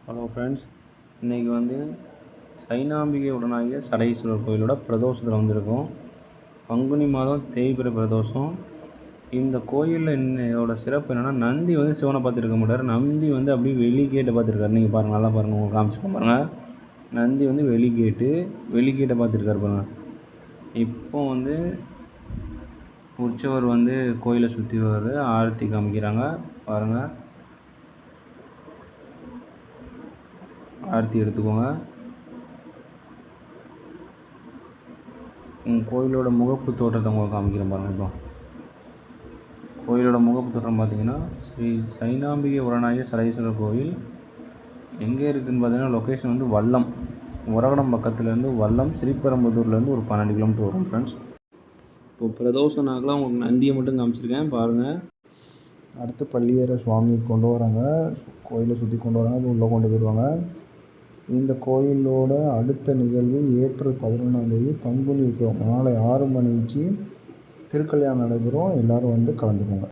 Hello friends, இன்றைக்கி வந்து சைனாம்பிகை உடனாகிய சடையீஸ்வரர் கோயிலோட பிரதோஷத்தில் வந்திருக்கோம். பங்குனி மாதம் தேய்பிறை பிரதோஷம். இந்த கோயிலில் என்னோட சிறப்பு என்னென்னா, நந்தி வந்து சிவனை பார்த்துருக்க மாட்டார். நந்தி வந்து அப்படியே வெளிகேட்டை பார்த்துருக்காரு. நீங்கள் பாருங்கள், நல்லா பாருங்கள், உங்களுக்கு காமிச்சிருக்கேன் பாருங்கள். நந்தி வந்து வெளிகேட்டை பார்த்துருக்காரு பாருங்கள். இப்போ வந்து உற்சவர் வந்து கோயிலை சுற்றி வர ஆரத்தி காமிக்கிறாங்க பாருங்கள். ஆரத்தி எடுத்துக்கோங்க. கோயிலோட முகப்பு தோற்றத்தை உங்களுக்கு காமிக்கிறேன் பாருங்கள். இப்போ கோயிலோட முகப்பு தோற்றம் பார்த்தீங்கன்னா, ஸ்ரீ சைனாம்பிகை உடனாகிய சடையீஸ்வரர் கோயில் எங்கே இருக்குதுன்னு பார்த்தீங்கன்னா, லொக்கேஷன் வந்து வல்லம், உரகடம் பக்கத்துலேருந்து வல்லம், ஸ்ரீபெரும்புதூர்லேருந்து ஒரு 12 கிலோமீட்டர் வரும் ஃப்ரெண்ட்ஸ். இப்போ பிரதோஷ நாளில் உங்களுக்கு நந்தியை மட்டும் காமிச்சிருக்கேன் பாருங்கள். அடுத்து பள்ளியேற சுவாமி கொண்டு வராங்க, கோயிலை சுற்றி கொண்டு வராங்க, அது உள்ளே கொண்டு போயிடுவாங்க. இந்த கோயிலோட அடுத்த நிகழ்வு ஏப்ரல் 11 பங்குனி உத்திரம் மாலை 6 மணிக்கு திருக்கல்யாணம் நடைபெறும். எல்லோரும் வந்து கலந்துக்கோங்க.